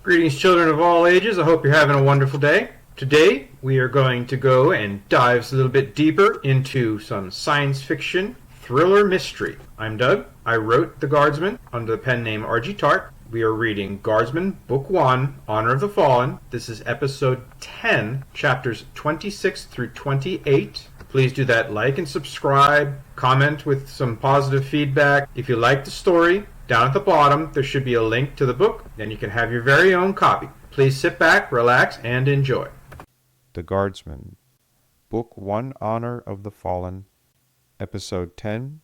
Greetings, children of all ages. I hope you're having a wonderful day. Today, we are going to go and dive a little bit deeper into some science fiction thriller mystery. I'm Doug. I wrote The Guardsman under the pen name R.G. Taark. We are reading Guardsman, Book 1, Honor of the Fallen. This is episode 10, chapters 26 through 28. Please do that like and subscribe, comment with some positive feedback. If you like the story, down at the bottom there should be a link to the book, then you can have your very own copy. Please sit back, relax, and enjoy. The Guardsman, Book 1, Honor of the Fallen, Episode 10,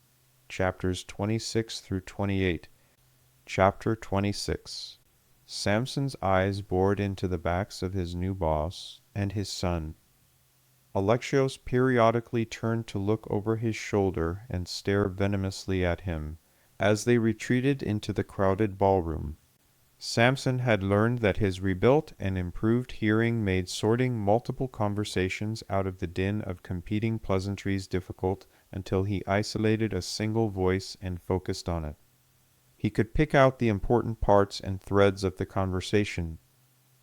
Chapters 26 through 28. Chapter 26. Samson's eyes bored into the backs of his new boss and his son. Alexios periodically turned to look over his shoulder and stare venomously at him as they retreated into the crowded ballroom. Samson had learned that his rebuilt and improved hearing made sorting multiple conversations out of the din of competing pleasantries difficult until he isolated a single voice and focused on it. He could pick out the important parts and threads of the conversation,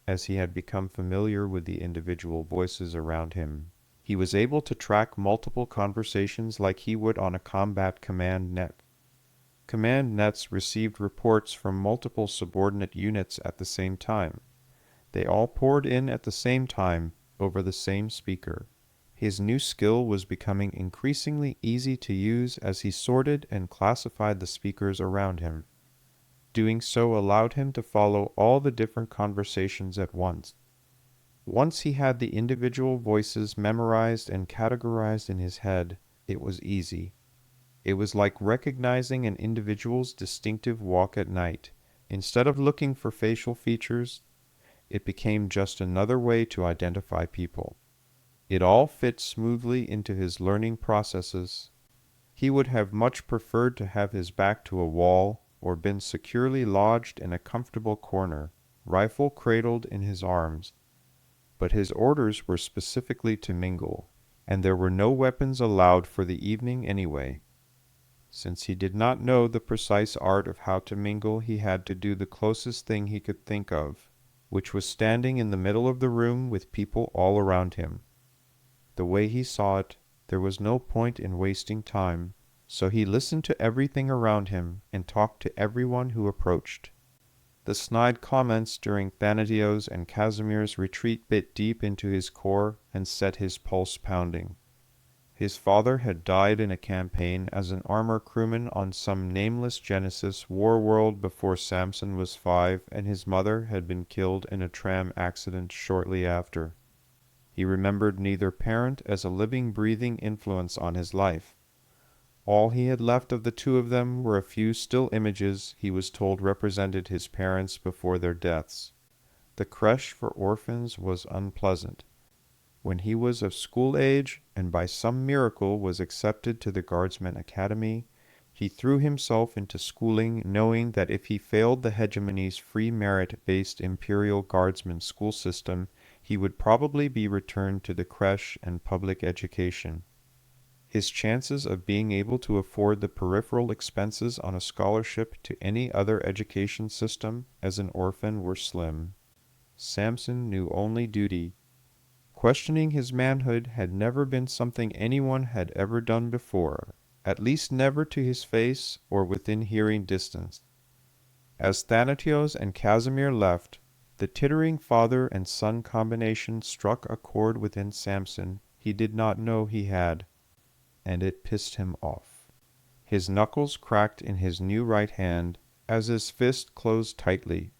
as he had become familiar with the individual voices around him. He was able to track multiple conversations like he would on a combat command net. Command nets received reports from multiple subordinate units at the same time. They all poured in at the same time over the same speaker. His new skill was becoming increasingly easy to use as he sorted and classified the speakers around him. Doing so allowed him to follow all the different conversations at once. Once he had the individual voices memorized and categorized in his head, it was easy. It was like recognizing an individual's distinctive walk at night. Instead of looking for facial features, it became just another way to identify people. It all fit smoothly into his learning processes. He would have much preferred to have his back to a wall or been securely lodged in a comfortable corner, rifle cradled in his arms. But his orders were specifically to mingle, and there were no weapons allowed for the evening anyway. Since he did not know the precise art of how to mingle, he had to do the closest thing he could think of, which was standing in the middle of the room with people all around him. The way he saw it, there was no point in wasting time, so he listened to everything around him and talked to everyone who approached. The snide comments during Thanatios and Casimir's retreat bit deep into his core and set his pulse pounding. His father had died in a campaign as an armor crewman on some nameless Genesis war world before Samson was 5, and his mother had been killed in a tram accident shortly after. He remembered neither parent as a living, breathing influence on his life. All he had left of the two of them were a few still images he was told represented his parents before their deaths. The creche for orphans was unpleasant. When he was of school age, and by some miracle was accepted to the Guardsman Academy, he threw himself into schooling, knowing that if he failed the hegemony's free merit-based Imperial Guardsman school system, he would probably be returned to the creche and public education. His chances of being able to afford the peripheral expenses on a scholarship to any other education system as an orphan were slim. Samson knew only duty. Questioning his manhood had never been something anyone had ever done before, at least never to his face or within hearing distance. As Thanatios and Casimir left, the tittering father and son combination struck a chord within Samson he did not know he had, and it pissed him off. His knuckles cracked in his new right hand as his fist closed tightly.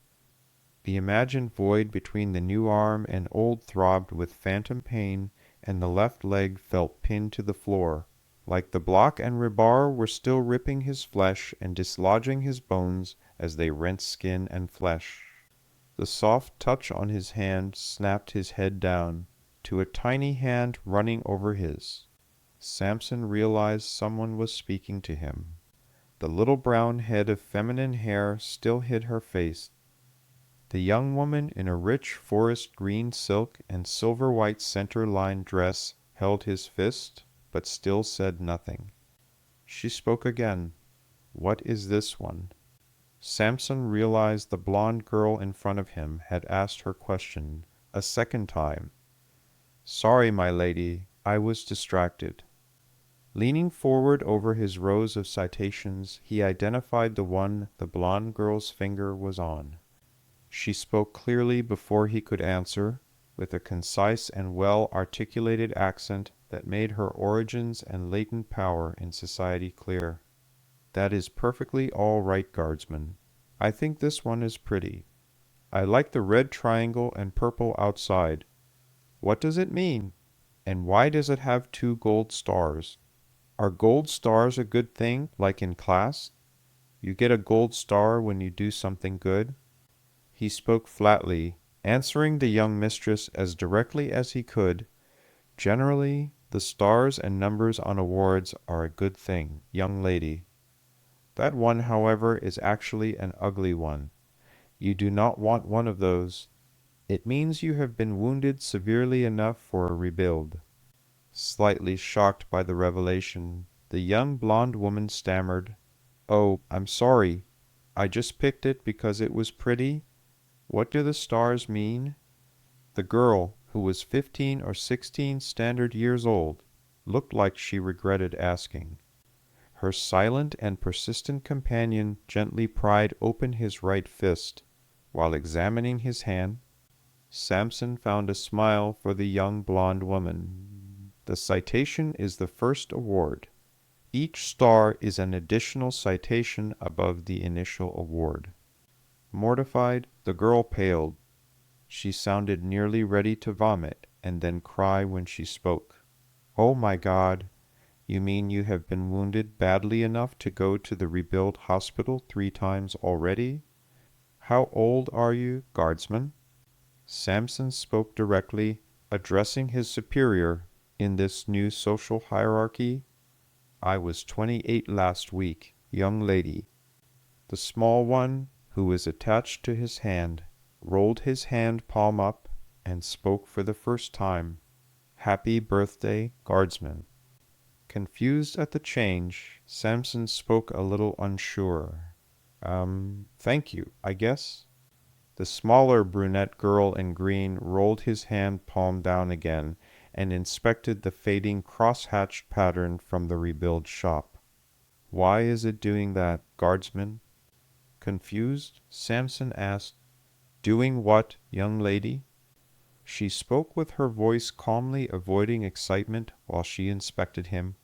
The imagined void between the new arm and old throbbed with phantom pain, and the left leg felt pinned to the floor, like the block and rebar were still ripping his flesh and dislodging his bones as they rent skin and flesh. The soft touch on his hand snapped his head down, to a tiny hand running over his. Samson realized someone was speaking to him. The little brown head of feminine hair still hid her face. The young woman in a rich forest green silk and silver-white center-line dress held his fist, but still said nothing. She spoke again. "What is this one?" Samson realized the blonde girl in front of him had asked her question a second time. "Sorry, my lady, I was distracted." Leaning forward over his rows of citations, he identified the one the blonde girl's finger was on. She spoke clearly before he could answer, with a concise and well-articulated accent that made her origins and latent power in society clear. "That is perfectly all right, Guardsman. I think this one is pretty. I like the red triangle and purple outside. What does it mean? And why does it have 2 gold stars? Are gold stars a good thing, like in class? You get a gold star when you do something good?" He spoke flatly, answering the young mistress as directly as he could. "Generally, the stars and numbers on awards are a good thing, young lady. That one, however, is actually an ugly one. You do not want one of those. It means you have been wounded severely enough for a rebuild." Slightly shocked by the revelation, the young blonde woman stammered, "Oh, I'm sorry. I just picked it because it was pretty. What do the stars mean?" The girl, who was 15 or 16 standard years old, looked like she regretted asking. Her silent and persistent companion gently pried open his right fist. While examining his hand, Samson found a smile for the young blonde woman. "The citation is the first award. Each star is an additional citation above the initial award." Mortified, the girl paled. She sounded nearly ready to vomit and then cry when she spoke. "Oh my God, you mean you have been wounded badly enough to go to the rebuild hospital 3 times already? How old are you, Guardsman?" Samson spoke directly, addressing his superior in this new social hierarchy. "I was 28 last week, young lady." The small one, who was attached to his hand, rolled his hand palm up and spoke for the first time. "Happy birthday, Guardsman." Confused at the change, Samson spoke a little unsure. Thank you, I guess." The smaller brunette girl in green rolled his hand palm down again and inspected the fading cross-hatched pattern from the rebuild shop. "Why is it doing that, Guardsman?" Confused, Samson asked, "Doing what, young lady?" She spoke with her voice calmly avoiding excitement while she inspected him.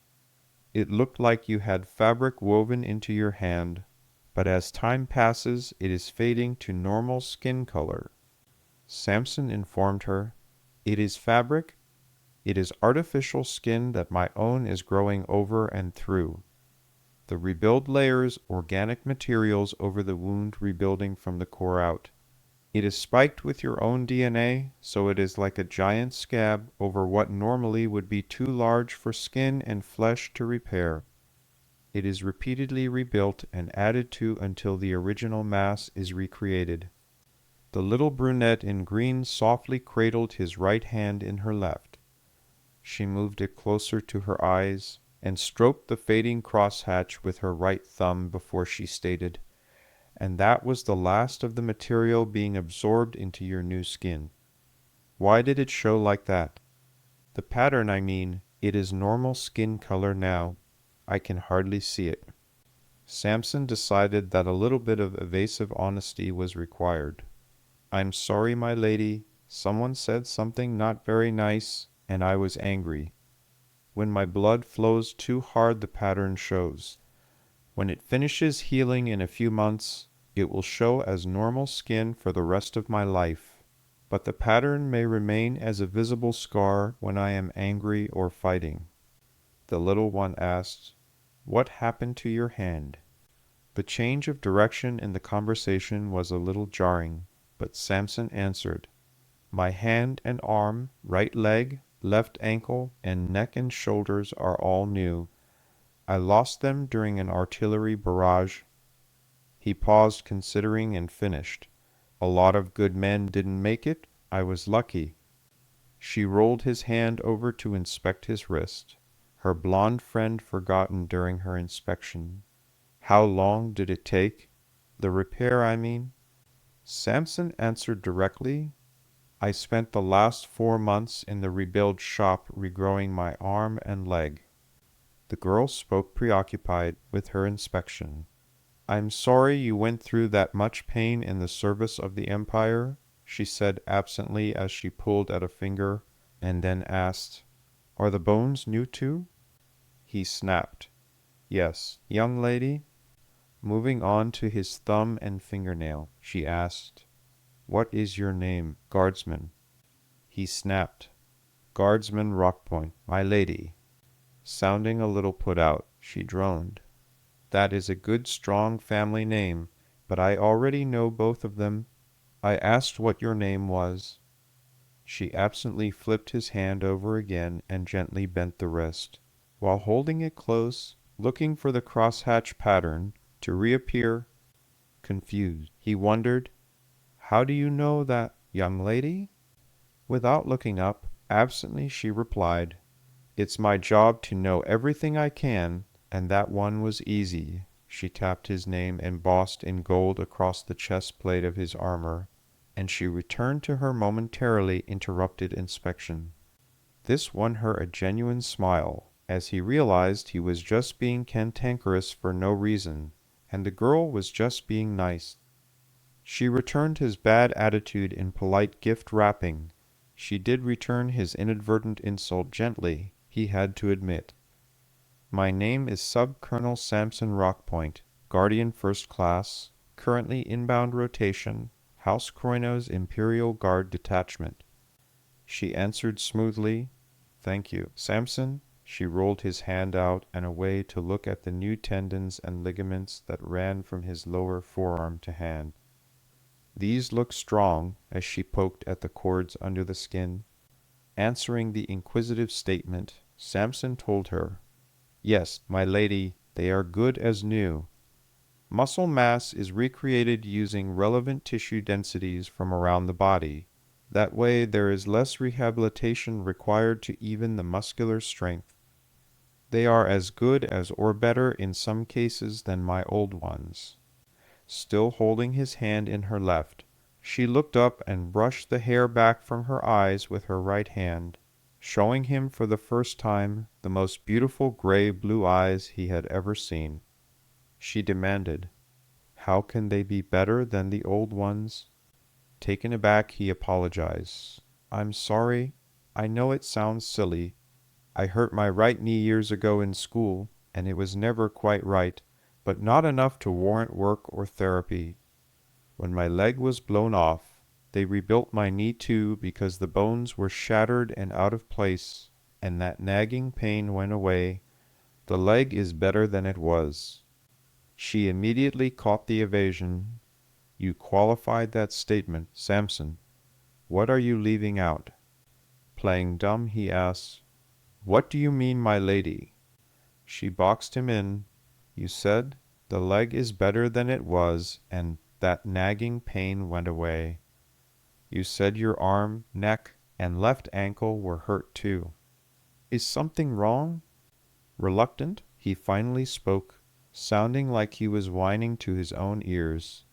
"It looked like you had fabric woven into your hand, but as time passes it is fading to normal skin color." Samson informed her, "It is fabric. It is artificial skin that my own is growing over and through. The rebuild layers organic materials over the wound rebuilding from the core out. It is spiked with your own DNA, so it is like a giant scab over what normally would be too large for skin and flesh to repair. It is repeatedly rebuilt and added to until the original mass is recreated." The little brunette in green softly cradled his right hand in her left. She moved it closer to her eyes and stroked the fading crosshatch with her right thumb before she stated, "And that was the last of the material being absorbed into your new skin." "Why did it show like that?" "The pattern, I mean. It is normal skin color now. I can hardly see it." Samson decided that a little bit of evasive honesty was required. "I'm sorry, my lady. Someone said something not very nice, and I was angry. When my blood flows too hard, the pattern shows. When it finishes healing in a few months, it will show as normal skin for the rest of my life, but the pattern may remain as a visible scar when I am angry or fighting." The little one asked, "What happened to your hand?" The change of direction in the conversation was a little jarring, but Samson answered, "My hand and arm, right leg, left ankle, and neck and shoulders are all new. I lost them during an artillery barrage." He paused, considering, and finished, "A lot of good men didn't make it. I was lucky." She rolled his hand over to inspect his wrist, her blonde friend forgotten during her inspection. "How long did it take?" The repair, I mean. Samson answered directly. I spent the last 4 months in the rebuild shop regrowing my arm and leg. The girl spoke preoccupied with her inspection. I'm sorry you went through that much pain in the service of the Empire, she said absently as she pulled at a finger, and then asked, Are the bones new too? He snapped. Yes, young lady. Moving on to his thumb and fingernail, she asked, What is your name, Guardsman? He snapped, Guardsman Rockpoint, my lady. Sounding a little put out, she droned. That is a good strong family name, but I already know both of them. I asked what your name was. She absently flipped his hand over again and gently bent the wrist, while holding it close, looking for the crosshatch pattern to reappear. Confused, he wondered, How do you know that, young lady? Without looking up, absently she replied, It's my job to know everything I can, and that one was easy. She tapped his name embossed in gold across the chest plate of his armor, and she returned to her momentarily interrupted inspection. This won her a genuine smile, as he realized he was just being cantankerous for no reason, and the girl was just being nice. She returned his bad attitude in polite gift wrapping. She did return his inadvertent insult gently, he had to admit. My name is Sub-Colonel Samson Rockpoint, Guardian First Class, currently inbound rotation, House Kroino's Imperial Guard Detachment. She answered smoothly, Thank you, Samson. She rolled his hand out and away to look at the new tendons and ligaments that ran from his lower forearm to hand. These look strong, as she poked at the cords under the skin. Answering the inquisitive statement, Samson told her, Yes, my lady, they are good as new. Muscle mass is recreated using relevant tissue densities from around the body. That way there is less rehabilitation required to even the muscular strength. They are as good as or better in some cases than my old ones. Still holding his hand in her left, she looked up and brushed the hair back from her eyes with her right hand, showing him for the first time the most beautiful gray-blue eyes he had ever seen. She demanded, How can they be better than the old ones? Taken aback, he apologized. I'm sorry. I know it sounds silly. I hurt my right knee years ago in school, and it was never quite right, but not enough to warrant work or therapy. When my leg was blown off, they rebuilt my knee too because the bones were shattered and out of place, and that nagging pain went away. The leg is better than it was. She immediately caught the evasion. You qualified that statement, Samson. What are you leaving out? Playing dumb, he asked, What do you mean, my lady? She boxed him in. You said, the leg is better than it was, and that nagging pain went away. You said your arm, neck, and left ankle were hurt too. Is something wrong? Reluctant, he finally spoke, sounding like he was whining to his own ears.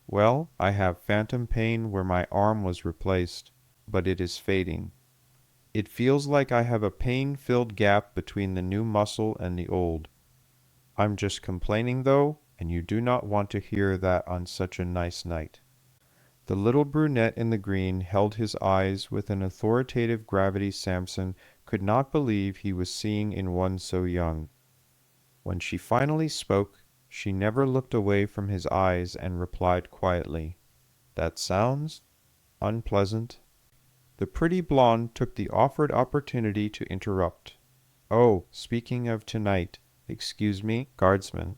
Well, I have phantom pain where my arm was replaced, but it is fading. It feels like I have a pain-filled gap between the new muscle and the old. I'm just complaining, though, and you do not want to hear that on such a nice night. The little brunette in the green held his eyes with an authoritative gravity Samson could not believe he was seeing in one so young. When she finally spoke, she never looked away from his eyes and replied quietly, That sounds unpleasant. The pretty blonde took the offered opportunity to interrupt. Oh, speaking of tonight, excuse me, Guardsman.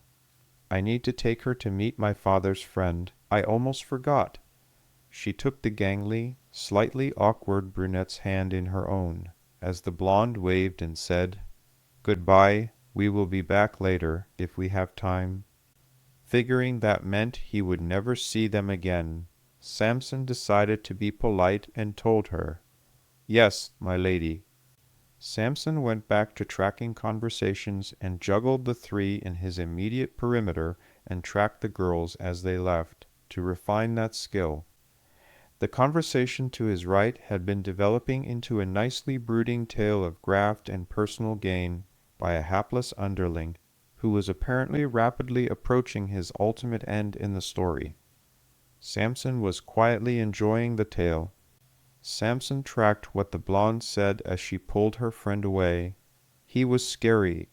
I need to take her to meet my father's friend. I almost forgot. She took the gangly, slightly awkward brunette's hand in her own, as the blonde waved and said, Goodbye, we will be back later, if we have time. Figuring that meant he would never see them again, Samson decided to be polite and told her, Yes, my lady. Samson went back to tracking conversations and juggled the three in his immediate perimeter and tracked the girls as they left to refine that skill. The conversation to his right had been developing into a nicely brooding tale of graft and personal gain by a hapless underling who was apparently rapidly approaching his ultimate end in the story. Samson was quietly enjoying the tale. Samson tracked what the blonde said as she pulled her friend away. He was scary.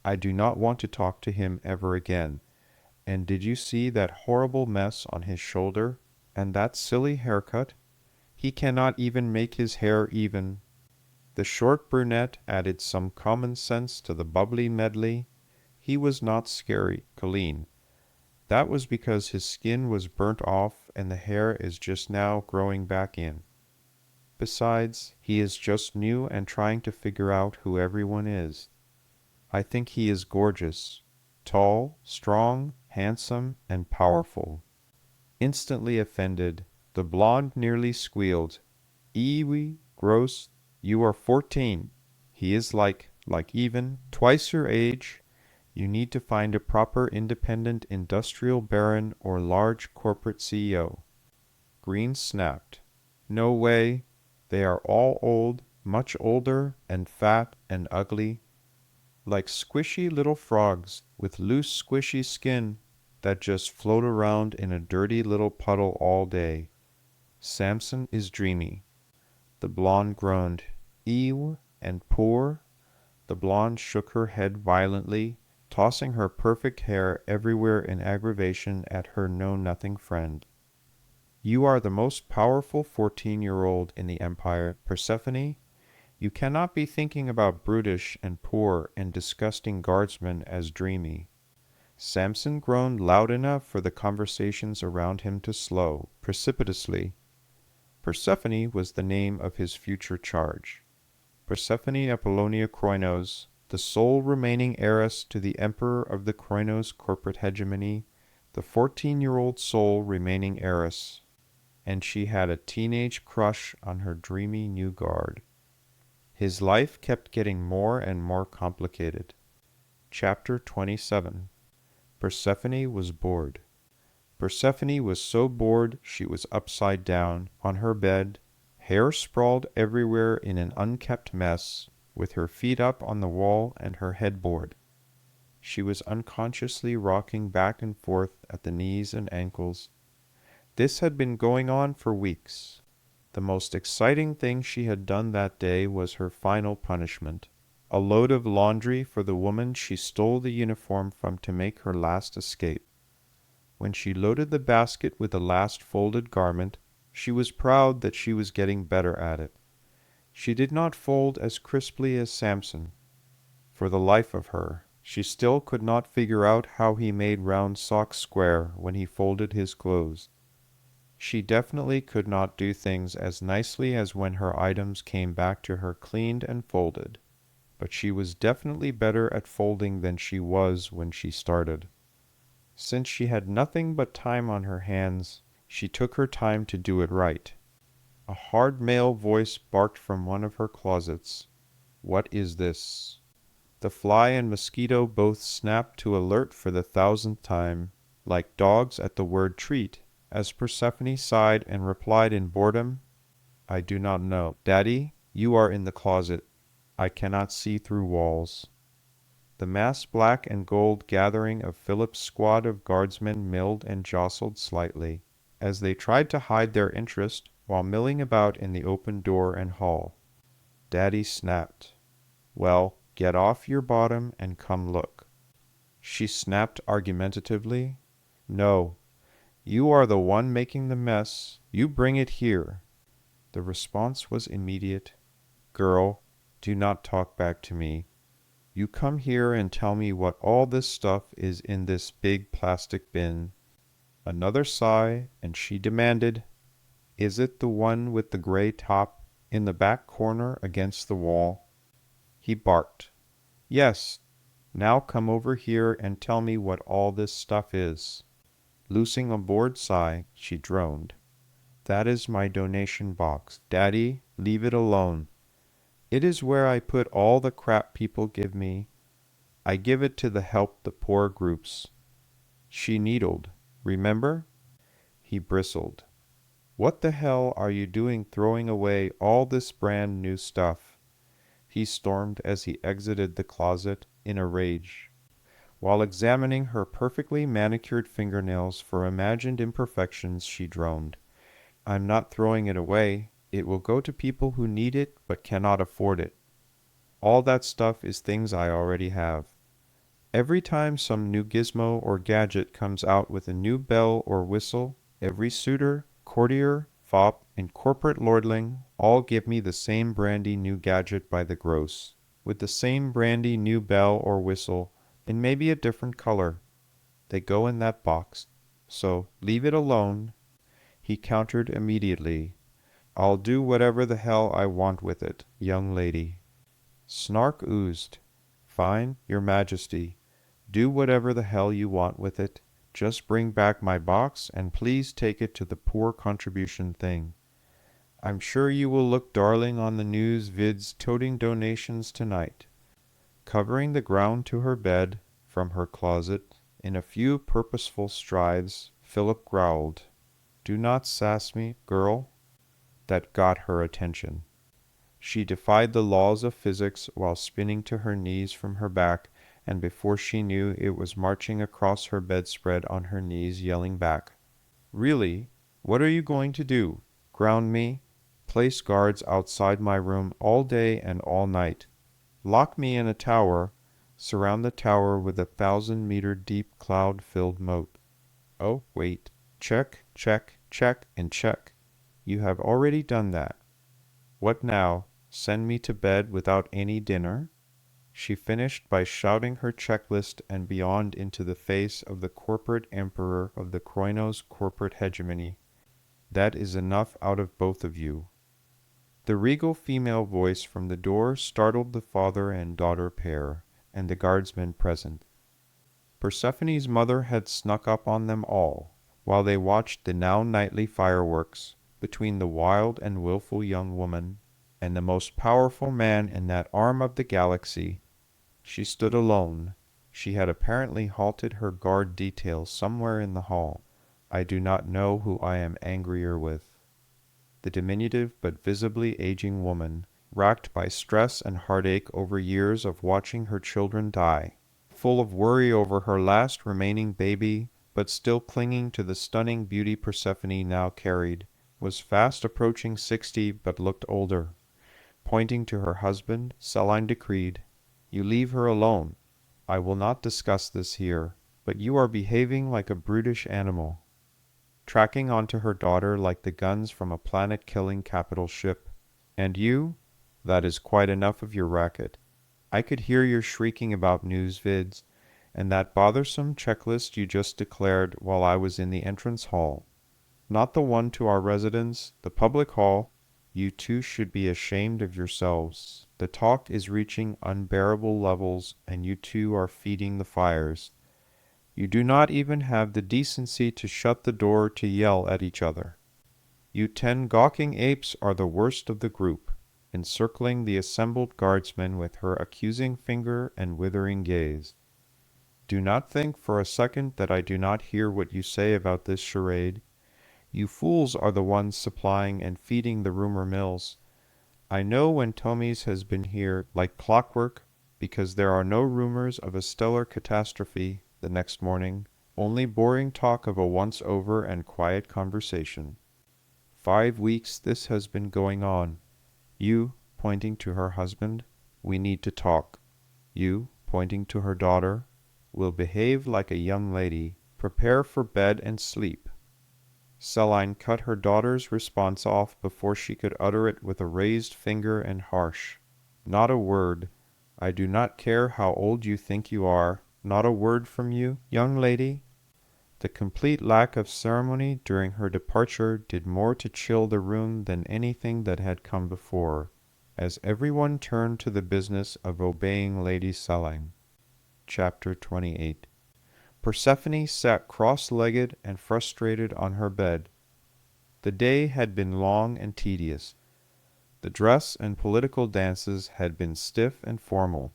I do not want to talk to him ever again. And did you see that horrible mess on his shoulder? And that silly haircut? He cannot even make his hair even. The short brunette added some common sense to the bubbly medley. He was not scary, Colleen. That was because his skin was burnt off and the hair is just now growing back in. Besides, he is just new and trying to figure out who everyone is. I think he is gorgeous, tall, strong, handsome, and powerful. Instantly offended, the blonde nearly squealed. Eewee, gross, you are 14. He is like even twice your age. You need to find a proper independent industrial baron or large corporate CEO. Green snapped. No way. They are all old, much older, and fat and ugly. Like squishy little frogs with loose squishy skin that just float around in a dirty little puddle all day. Samson is dreamy. The blonde groaned, Ew, and poor. The blonde shook her head violently, tossing her perfect hair everywhere in aggravation at her know-nothing friend. You are the most powerful 14-year-old in the Empire, Persephone. You cannot be thinking about brutish and poor and disgusting guardsmen as dreamy. Samson groaned loud enough for the conversations around him to slow, precipitously. Persephone was the name of his future charge. Persephone Apollonia Kroinos, the sole remaining heiress to the emperor of the Kroinos corporate hegemony, the 14-year-old sole remaining heiress. And she had a teenage crush on her dreamy new guard. His life kept getting more and more complicated. Chapter 27. Persephone was bored. Persephone was so bored she was upside down, on her bed, hair sprawled everywhere in an unkempt mess, with her feet up on the wall and her headboard. She was unconsciously rocking back and forth at the knees and ankles. This had been going on for weeks. The most exciting thing she had done that day was her final punishment, a load of laundry for the woman she stole the uniform from to make her last escape. When she loaded the basket with the last folded garment, she was proud that she was getting better at it. She did not fold as crisply as Samson. For the life of her, she still could not figure out how he made round socks square when he folded his clothes. She definitely could not do things as nicely as when her items came back to her cleaned and folded, but she was definitely better at folding than she was when she started. Since she had nothing but time on her hands, she took her time to do it right. A hard male voice barked from one of her closets. What is this? The fly and mosquito both snapped to alert for the 1000th time, like dogs at the word treat, as Persephone sighed and replied in boredom, I do not know. Daddy, you are in the closet. I cannot see through walls. The massed black and gold gathering of Philip's squad of guardsmen milled and jostled slightly, as they tried to hide their interest while milling about in the open door and hall. Daddy snapped. Well, get off your bottom and come look. She snapped argumentatively. No. You are the one making the mess. You bring it here. The response was immediate. Girl, do not talk back to me. You come here and tell me what all this stuff is in this big plastic bin. Another sigh, and she demanded, Is it the one with the gray top in the back corner against the wall? He barked. Yes. Now come over here and tell me what all this stuff is. Loosing a bored sigh, she droned. That is my donation box. Daddy, leave it alone. It is where I put all the crap people give me. I give it to the help the poor groups. She needled. Remember? He bristled. What the hell are you doing throwing away all this brand new stuff? He stormed as he exited the closet in a rage. While examining her perfectly manicured fingernails for imagined imperfections, she droned. I'm not throwing it away. It will go to people who need it but cannot afford it. All that stuff is things I already have. Every time some new gizmo or gadget comes out with a new bell or whistle, every suitor, courtier, fop, and corporate lordling all give me the same brandy new gadget by the gross, with the same brandy new bell or whistle, and maybe a different color. They go in that box. So leave it alone. He countered immediately. I'll do whatever the hell I want with it, young lady. Snark oozed. Fine, your majesty. Do whatever the hell you want with it. Just bring back my box and please take it to the poor contribution thing. I'm sure you will look darling on the news vids toting donations tonight. Covering the ground to her bed, from her closet, in a few purposeful strides, Philip growled, Do not sass me, girl. That got her attention. She defied the laws of physics while spinning to her knees from her back, and before she knew it was marching across her bedspread on her knees, yelling back, Really? What are you going to do? Ground me? Place guards outside my room all day and all night? Lock me in a tower? Surround the tower with a 1,000-meter deep cloud-filled moat? Oh, wait. Check, check, check, and check. You have already done that. What now? Send me to bed without any dinner? She finished by shouting her checklist and beyond into the face of the corporate emperor of the Kroinos corporate hegemony. That is enough out of both of you. The regal female voice from the door startled the father and daughter pair, and the guardsmen present. Persephone's mother had snuck up on them all, while they watched the now nightly fireworks between the wild and wilful young woman and the most powerful man in that arm of the galaxy. She stood alone. She had apparently halted her guard detail somewhere in the hall. I do not know who I am angrier with. The diminutive but visibly aging woman, racked by stress and heartache over years of watching her children die, full of worry over her last remaining baby, but still clinging to the stunning beauty Persephone now carried, was fast approaching 60 but looked older. Pointing to her husband, Celine decreed, You leave her alone. I will not discuss this here, but you are behaving like a brutish animal. Tracking onto her daughter like the guns from a planet-killing capital ship. And you? That is quite enough of your racket. I could hear your shrieking about news vids, and that bothersome checklist you just declared while I was in the entrance hall. Not the one to our residence, the public hall. You two should be ashamed of yourselves. The talk is reaching unbearable levels, and you two are feeding the fires. You do not even have the decency to shut the door to yell at each other. You 10 gawking apes are the worst of the group, encircling the assembled guardsmen with her accusing finger and withering gaze. Do not think for a second that I do not hear what you say about this charade. You fools are the ones supplying and feeding the rumor mills. I know when Tomies has been here like clockwork, because there are no rumors of a stellar catastrophe the next morning, only boring talk of a once-over and quiet conversation. 5 weeks this has been going on. You, pointing to her husband, we need to talk. You, pointing to her daughter, will behave like a young lady, prepare for bed and sleep. Celine cut her daughter's response off before she could utter it with a raised finger and harsh. Not a word. I do not care how old you think you are. Not a word from you, young lady. The complete lack of ceremony during her departure did more to chill the room than anything that had come before, as everyone turned to the business of obeying Lady Celine. Chapter 28. Persephone sat cross-legged and frustrated on her bed. The day had been long and tedious. The dress and political dances had been stiff and formal.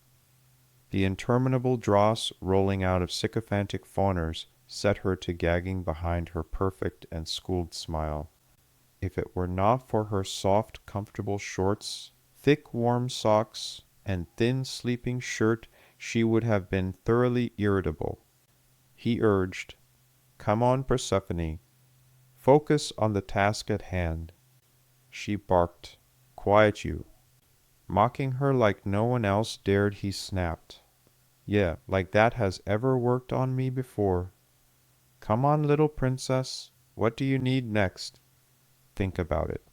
The interminable dross rolling out of sycophantic fawners set her to gagging behind her perfect and schooled smile. If it were not for her soft, comfortable shorts, thick, warm socks, and thin sleeping shirt, she would have been thoroughly irritable. He urged, "Come on, Persephone. Focus on the task at hand." She barked, "Quiet you." Mocking her like no one else dared, he snapped, "Yeah, like that has ever worked on me before. Come on, little princess. What do you need next? Think about it."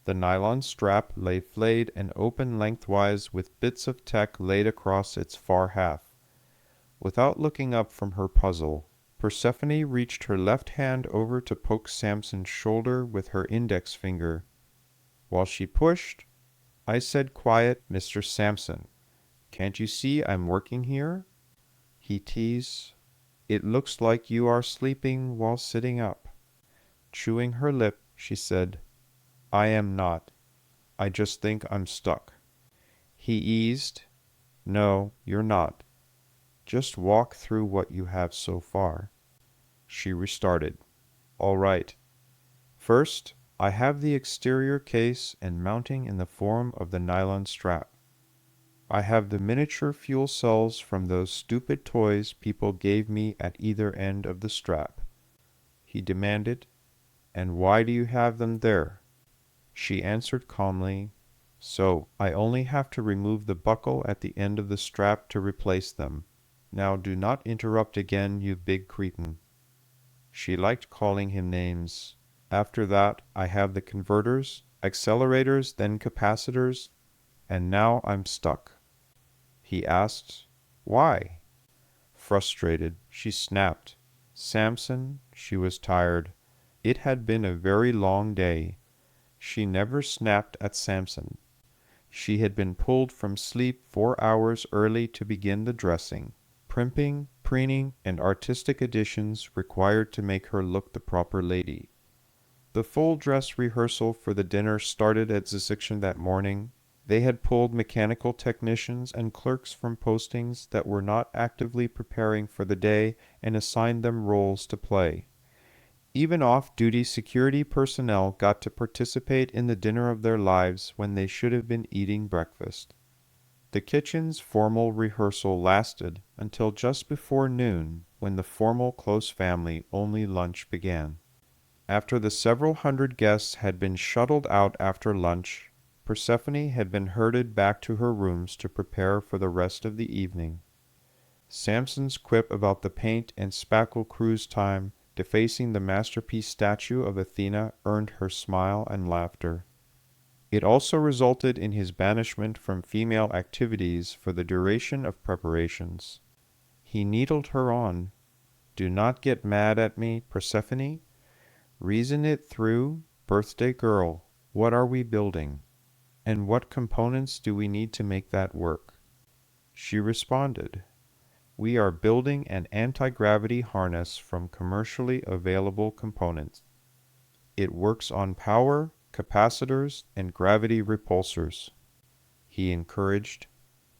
The nylon strap lay flayed and open lengthwise with bits of tech laid across its far half. Without looking up from her puzzle, Persephone reached her left hand over to poke Samson's shoulder with her index finger. While she pushed, "I said quiet, Mr. Samson. Can't you see I'm working here?" He teased, "It looks like you are sleeping while sitting up." Chewing her lip, she said, "I am not. I just think I'm stuck." He eased, "No, you're not. Just walk through what you have so far." She restarted, "All right. First, I have the exterior case and mounting in the form of the nylon strap. I have the miniature fuel cells from those stupid toys people gave me at either end of the strap." He demanded, "And why do you have them there?" She answered calmly, "So I only have to remove the buckle at the end of the strap to replace them. Now do not interrupt again, you big cretin." She liked calling him names. "After that, I have the converters, accelerators, then capacitors, and now I'm stuck." He asked, "Why?" Frustrated, she snapped, "Samson," she was tired. It had been a very long day. She never snapped at Samson. She had been pulled from sleep 4 hours early to begin the dressing, primping, preening, and artistic additions required to make her look the proper lady. The full dress rehearsal for the dinner started at ScienceFiction that morning. They had pulled mechanical technicians and clerks from postings that were not actively preparing for the day and assigned them roles to play. Even off-duty security personnel got to participate in the dinner of their lives when they should have been eating breakfast. The kitchen's formal rehearsal lasted until just before noon, when the formal close family-only lunch began. After the several hundred guests had been shuttled out after lunch, Persephone had been herded back to her rooms to prepare for the rest of the evening. Samson's quip about the paint and spackle cruise time defacing the masterpiece statue of Athena earned her smile and laughter. It also resulted in his banishment from female activities for the duration of preparations. He needled her on. "Do not get mad at me, Persephone. Reason it through, birthday girl. What are we building? And what components do we need to make that work?" She responded, "We are building an anti-gravity harness from commercially available components. It works on power, capacitors, and gravity repulsors." He encouraged,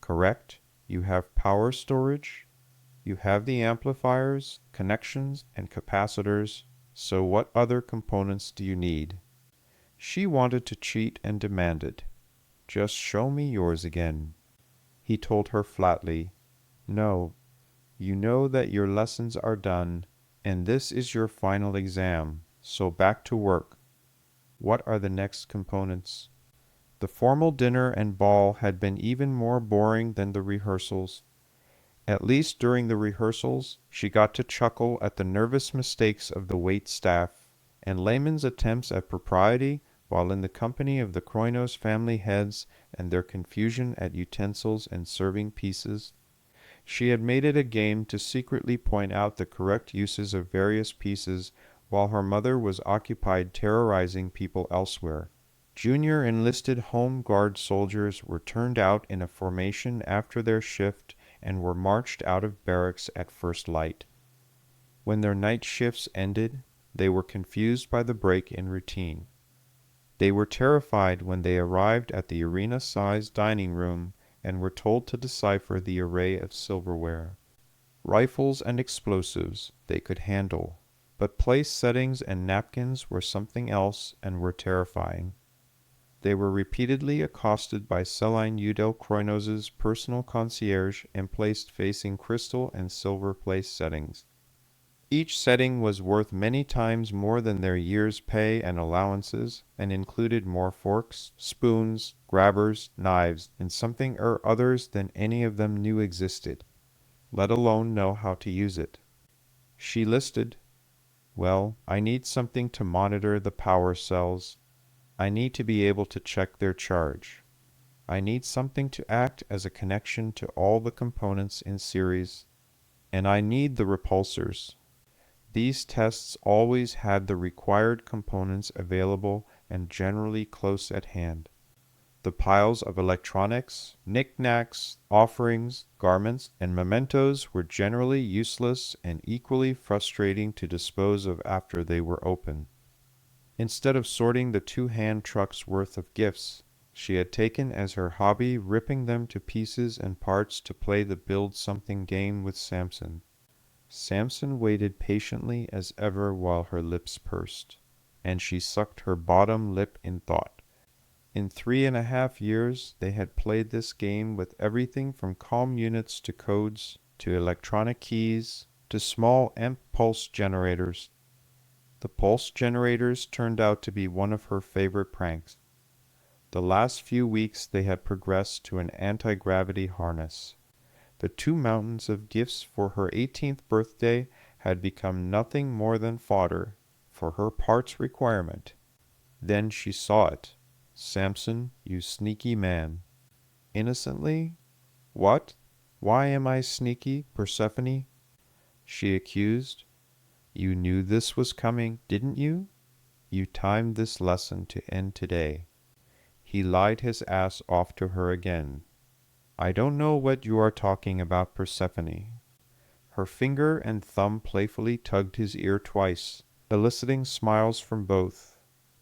"Correct, you have power storage, you have the amplifiers, connections, and capacitors, so what other components do you need?" She wanted to cheat and demanded, "Just show me yours again." He told her flatly, "No, you know that your lessons are done, and this is your final exam, so back to work. What are the next components?" The formal dinner and ball had been even more boring than the rehearsals. At least during the rehearsals, she got to chuckle at the nervous mistakes of the wait staff, and laymen's attempts at propriety while in the company of the Kroinos family heads and their confusion at utensils and serving pieces. She had made it a game to secretly point out the correct uses of various pieces while her mother was occupied terrorizing people elsewhere. Junior enlisted Home Guard soldiers were turned out in a formation after their shift and were marched out of barracks at first light. When their night shifts ended, they were confused by the break in routine. They were terrified when they arrived at the arena-sized dining room and were told to decipher the array of silverware. Rifles and explosives they could handle, but place settings and napkins were something else and were terrifying. They were repeatedly accosted by Celine Eudelchroinos' personal concierge and placed facing crystal and silver place settings. Each setting was worth many times more than their year's pay and allowances, and included more forks, spoons, grabbers, knives, and something or others than any of them knew existed, let alone know how to use it. She listed, well, I need something to monitor the power cells. I need to be able to check their charge. I need something to act as a connection to all the components in series. And I need the repulsors. These tests always had the required components available and generally close at hand. The piles of electronics, knickknacks, offerings, garments, and mementos were generally useless and equally frustrating to dispose of after they were open. Instead of sorting the 2-hand truck's worth of gifts, she had taken as her hobby ripping them to pieces and parts to play the build something game with Samson. Samson waited patiently as ever while her lips pursed, and she sucked her bottom lip in thought. In 3.5 years they had played this game with everything from comm units to codes, to electronic keys, to small EMP pulse generators. The pulse generators turned out to be one of her favorite pranks. The last few weeks they had progressed to an anti-gravity harness. The 2 mountains of gifts for her 18th birthday had become nothing more than fodder for her parts requirement. Then she saw it. Samson, you sneaky man. Innocently? What? Why am I sneaky, Persephone? She accused. You knew this was coming, didn't you? You timed this lesson to end today. He lied his ass off to her again. I don't know what you are talking about, Persephone. Her finger and thumb playfully tugged his ear twice, eliciting smiles from both.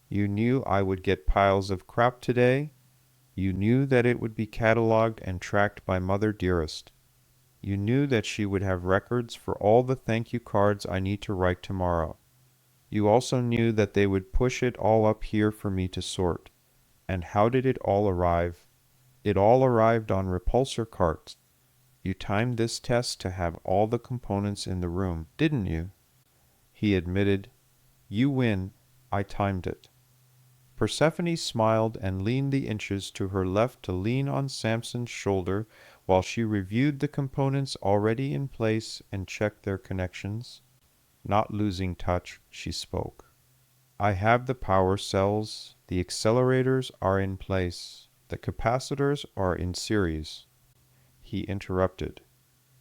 You knew I would get piles of crap today. You knew that it would be catalogued and tracked by Mother Dearest. You knew that she would have records for all the thank you cards I need to write tomorrow. You also knew that they would push it all up here for me to sort. And how did it all arrive? It all arrived on repulsor carts. You timed this test to have all the components in the room, didn't you? He admitted, You win. I timed it. Persephone smiled and leaned the inches to her left to lean on Samson's shoulder while she reviewed the components already in place and checked their connections. Not losing touch, she spoke. I have the power cells. The accelerators are in place. The capacitors are in series. He interrupted.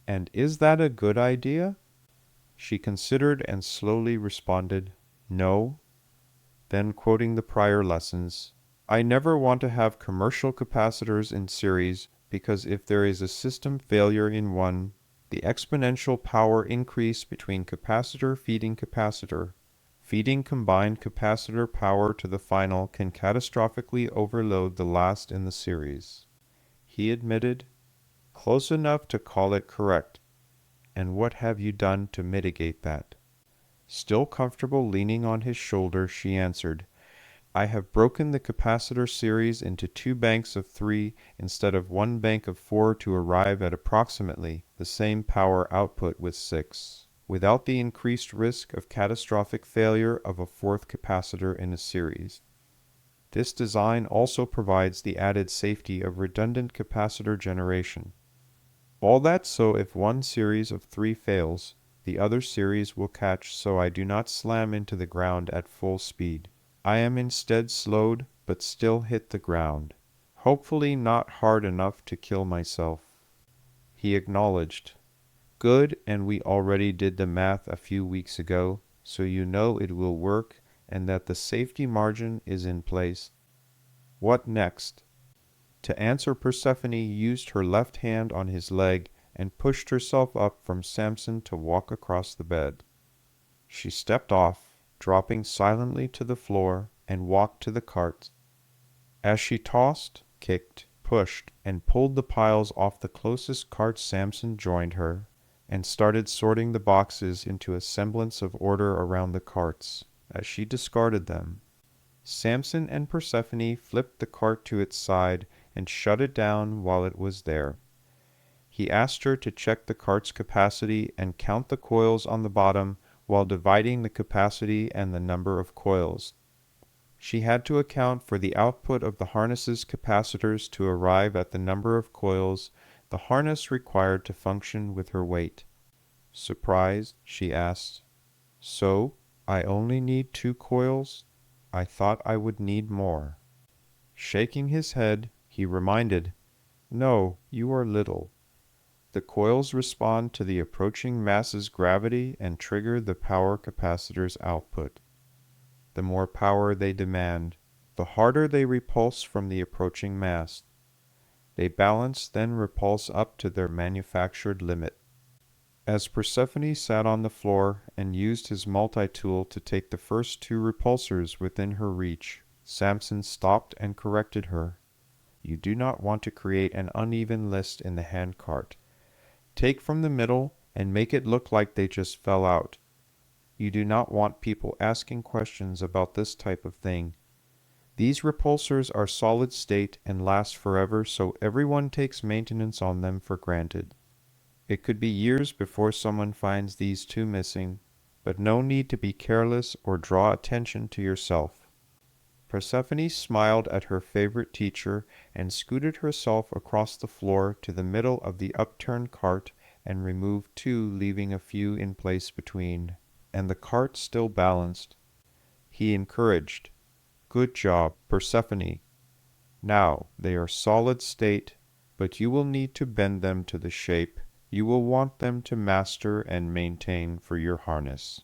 And is that a good idea? She considered and slowly responded, No. Then quoting the prior lessons, I never want to have commercial capacitors in series because if there is a system failure in one, the exponential power increase between capacitor feeding combined capacitor power to the final can catastrophically overload the last in the series. He admitted, Close enough to call it correct. And what have you done to mitigate that? Still comfortable leaning on his shoulder, she answered, I have broken the capacitor series into 2 banks of 3 instead of 1 bank of 4 to arrive at approximately the same power output with 6, without the increased risk of catastrophic failure of a 4th capacitor in a series. This design also provides the added safety of redundant capacitor generation. All that so if one series of 3 fails, the other series will catch so I do not slam into the ground at full speed. I am instead slowed, but still hit the ground. Hopefully not hard enough to kill myself. He acknowledged. Good, and we already did the math a few weeks ago, so you know it will work and that the safety margin is in place. What next? To answer, Persephone used her left hand on his leg and pushed herself up from Samson to walk across the bed. She stepped off, dropping silently to the floor, and walked to the carts. As she tossed, kicked, pushed, and pulled the piles off the closest cart, Samson joined her, and started sorting the boxes into a semblance of order around the carts. As she discarded them, Samson and Persephone flipped the cart to its side and shut it down while it was there. He asked her to check the cart's capacity and count the coils on the bottom while dividing the capacity and the number of coils. She had to account for the output of the harness's capacitors to arrive at the number of coils the harness required to function with her weight. Surprised, she asked, "So, I only need 2 coils? I thought I would need more." Shaking his head, he reminded, "No, you are little. The coils respond to the approaching mass's gravity and trigger the power capacitor's output. The more power they demand, the harder they repulse from the approaching mass. They balance, then repulse up to their manufactured limit." As Persephone sat on the floor and used his multi-tool to take the first 2 repulsors within her reach, Samson stopped and corrected her. "You do not want to create an uneven list in the handcart. Take from the middle and make it look like they just fell out. You do not want people asking questions about this type of thing. These repulsors are solid state and last forever, so everyone takes maintenance on them for granted. It could be years before someone finds these 2 missing, but no need to be careless or draw attention to yourself." Persephone smiled at her favorite teacher and scooted herself across the floor to the middle of the upturned cart and removed 2, leaving a few in place between, and the cart still balanced. He encouraged, "Good job, Persephone. Now, they are solid state, but you will need to bend them to the shape you will want them to master and maintain for your harness."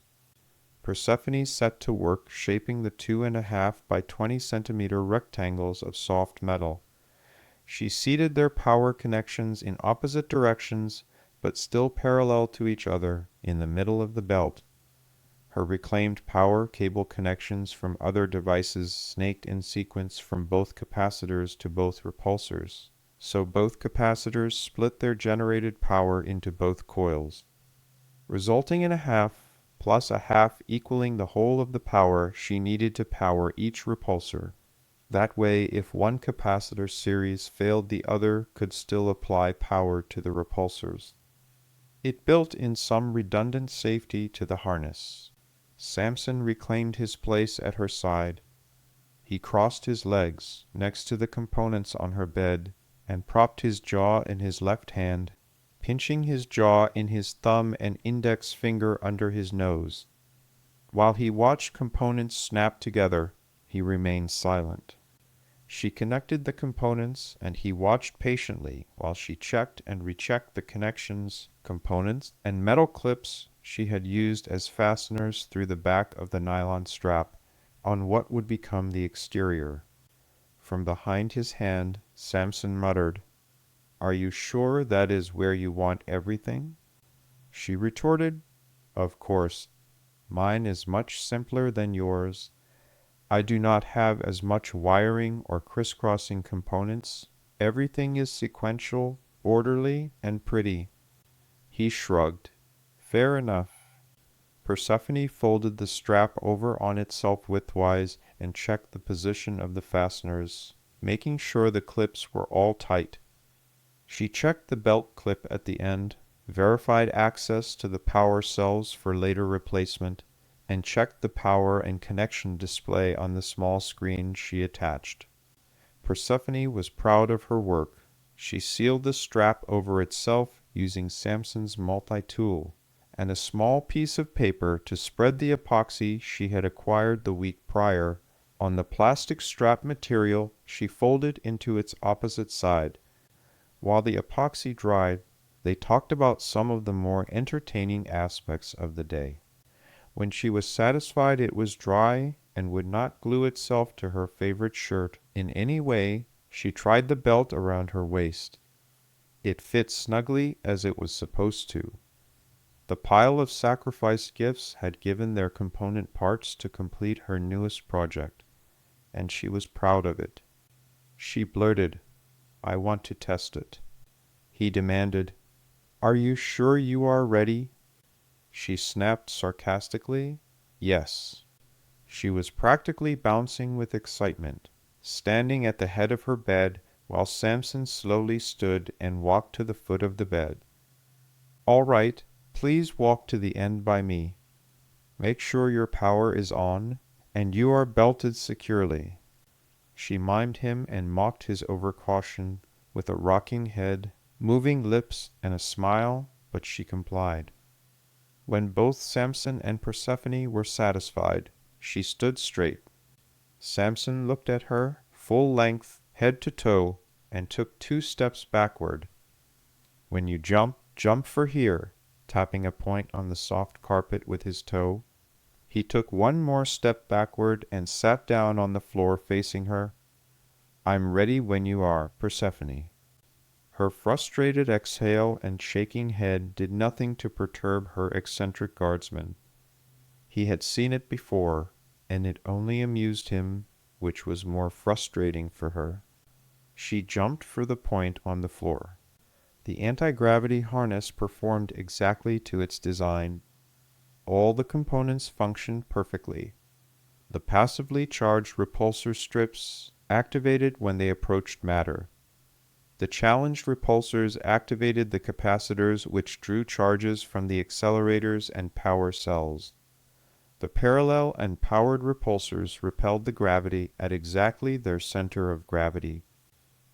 Persephone set to work shaping the 2.5 by 20 centimeter rectangles of soft metal. She seated their power connections in opposite directions, but still parallel to each other, in the middle of the belt. Her reclaimed power cable connections from other devices snaked in sequence from both capacitors to both repulsors, so both capacitors split their generated power into both coils, resulting in a half, plus a half equaling the whole of the power she needed to power each repulsor. That way, if one capacitor series failed, the other could still apply power to the repulsors. It built in some redundant safety to the harness. Samson reclaimed his place at her side. He crossed his legs next to the components on her bed and propped his jaw in his left hand, pinching his jaw in his thumb and index finger under his nose. While he watched components snap together, he remained silent. She connected the components, and he watched patiently while she checked and rechecked the connections, components, and metal clips she had used as fasteners through the back of the nylon strap on what would become the exterior. From behind his hand, Samson muttered, "Are you sure that is where you want everything?" She retorted, "Of course. Mine is much simpler than yours. I do not have as much wiring or crisscrossing components. Everything is sequential, orderly, and pretty." He shrugged. "Fair enough." Persephone folded the strap over on itself widthwise and checked the position of the fasteners, making sure the clips were all tight. She checked the belt clip at the end, verified access to the power cells for later replacement, and checked the power and connection display on the small screen she attached. Persephone was proud of her work. She sealed the strap over itself using Samson's multi-tool and a small piece of paper to spread the epoxy she had acquired the week prior. On the plastic strap material she folded into its opposite side. While the epoxy dried, they talked about some of the more entertaining aspects of the day. When she was satisfied it was dry and would not glue itself to her favorite shirt in any way, she tried the belt around her waist. It fit snugly as it was supposed to. The pile of sacrificed gifts had given their component parts to complete her newest project, and she was proud of it. She blurted, "I want to test it." He demanded, Are you sure you are ready? She snapped sarcastically. Yes. She was practically bouncing with excitement, standing at the head of her bed while Samson slowly stood and walked to the foot of the bed. All right, please walk to the end by me. Make sure your power is on, and you are belted securely. She mimed him and mocked his overcaution with a rocking head, moving lips, and a smile, but she complied. When both Samson and Persephone were satisfied, she stood straight. Samson looked at her, full length, head to toe, and took 2 steps backward. When you jump, jump for here, tapping a point on the soft carpet with his toe. He took 1 more step backward and sat down on the floor facing her. I'm ready when you are, Persephone. Her frustrated exhale and shaking head did nothing to perturb her eccentric guardsman. He had seen it before, and it only amused him, which was more frustrating for her. She jumped for the point on the floor. The anti-gravity harness performed exactly to its design. All the components functioned perfectly. The passively charged repulsor strips activated when they approached matter. The challenged repulsors activated the capacitors which drew charges from the accelerators and power cells. The parallel and powered repulsors repelled the gravity at exactly their center of gravity.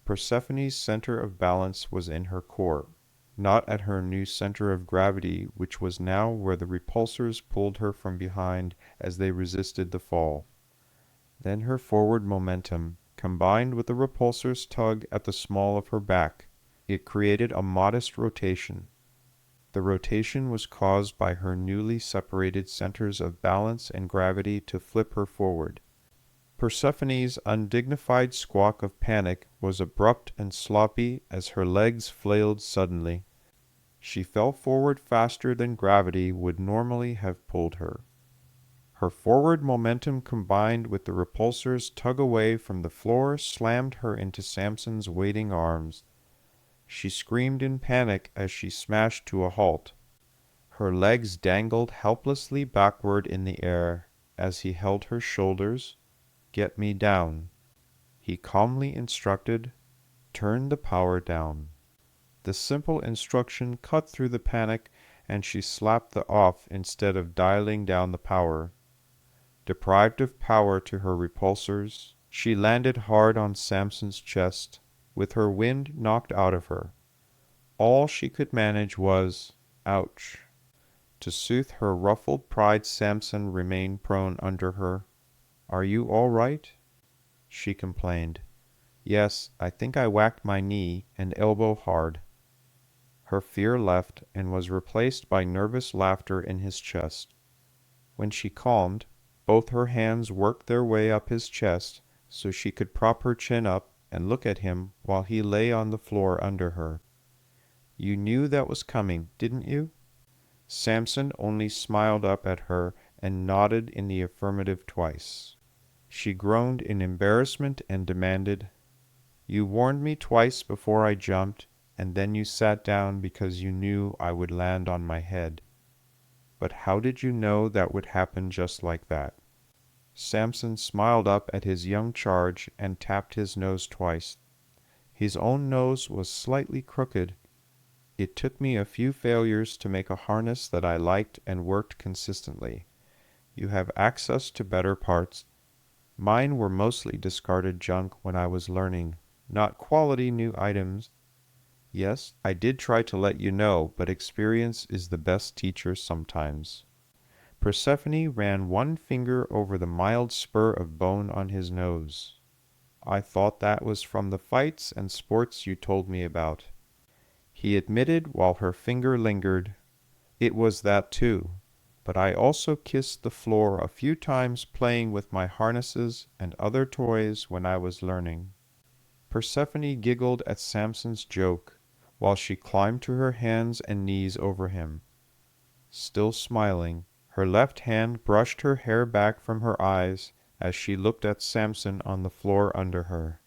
Persephone's center of balance was in her core, not at her new center of gravity, which was now where the repulsors pulled her from behind as they resisted the fall. Then her forward momentum, combined with the repulsor's tug at the small of her back, it created a modest rotation. The rotation was caused by her newly separated centers of balance and gravity to flip her forward. Persephone's undignified squawk of panic was abrupt and sloppy as her legs flailed suddenly. She fell forward faster than gravity would normally have pulled her. Her forward momentum combined with the repulsor's tug away from the floor slammed her into Samson's waiting arms. She screamed in panic as she smashed to a halt. Her legs dangled helplessly backward in the air as he held her shoulders. Get me down. He calmly instructed, turn the power down. The simple instruction cut through the panic, and she slapped the off instead of dialing down the power. Deprived of power to her repulsors, she landed hard on Samson's chest, with her wind knocked out of her. All she could manage was, ouch. To soothe her ruffled pride, Samson remained prone under her. Are you all right? She complained. Yes, I think I whacked my knee and elbow hard. Her fear left and was replaced by nervous laughter in his chest. When she calmed, both her hands worked their way up his chest so she could prop her chin up and look at him while he lay on the floor under her. You knew that was coming, didn't you? Samson only smiled up at her and nodded in the affirmative twice. She groaned in embarrassment and demanded, You warned me twice before I jumped, and then you sat down because you knew I would land on my head. But how did you know that would happen just like that? Samson smiled up at his young charge and tapped his nose twice. His own nose was slightly crooked. It took me a few failures to make a harness that I liked and worked consistently. You have access to better parts. Mine were mostly discarded junk when I was learning, not quality new items. Yes, I did try to let you know, but experience is the best teacher sometimes. Persephone ran one finger over the mild spur of bone on his nose. I thought that was from the fights and sports you told me about. He admitted while her finger lingered, It was that too, but I also kissed the floor a few times playing with my harnesses and other toys when I was learning. Persephone giggled at Samson's joke, while she climbed to her hands and knees over him. Still smiling, her left hand brushed her hair back from her eyes as she looked at Samson on the floor under her.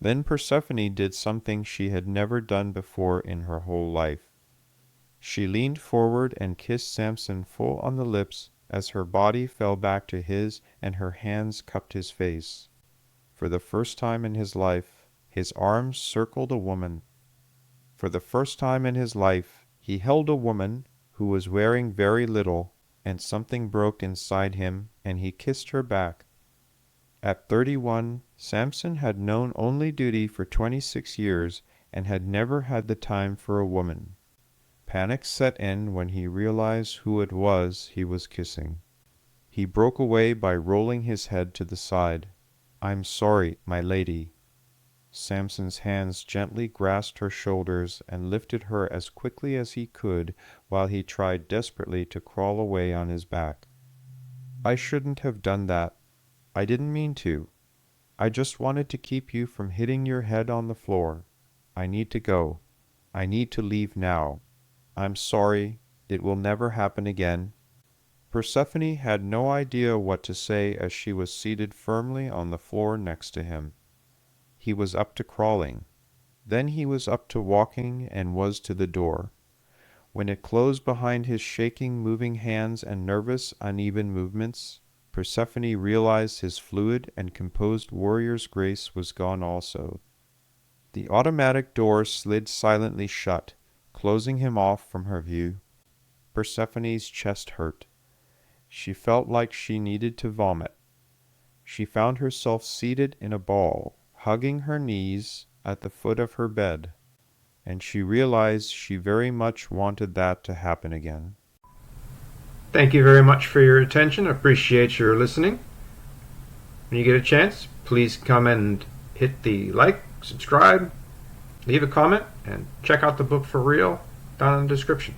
Then Persephone did something she had never done before in her whole life. She leaned forward and kissed Samson full on the lips as her body fell back to his and her hands cupped his face. For the first time in his life, his arms circled a woman. For the first time in his life, he held a woman who was wearing very little, and something broke inside him, and he kissed her back. At 31, Samson had known only duty for 26 years and had never had the time for a woman. Panic set in when he realized who it was he was kissing. He broke away by rolling his head to the side. "I'm sorry, my lady." Samson's hands gently grasped her shoulders and lifted her as quickly as he could while he tried desperately to crawl away on his back. "I shouldn't have done that. I didn't mean to. I just wanted to keep you from hitting your head on the floor. I need to go. I need to leave now. I'm sorry. It will never happen again." Persephone had no idea what to say as she was seated firmly on the floor next to him. He was up to crawling. Then he was up to walking and was to the door. When it closed behind his shaking, moving hands and nervous, uneven movements, Persephone realized his fluid and composed warrior's grace was gone also. The automatic door slid silently shut, closing him off from her view. Persephone's chest hurt. She felt like she needed to vomit. She found herself seated in a ball, hugging her knees at the foot of her bed, and she realized she very much wanted that to happen again. Thank you very much for your attention. I appreciate your listening. When you get a chance, please come and hit the like, subscribe, leave a comment, and check out the book for real down in the description.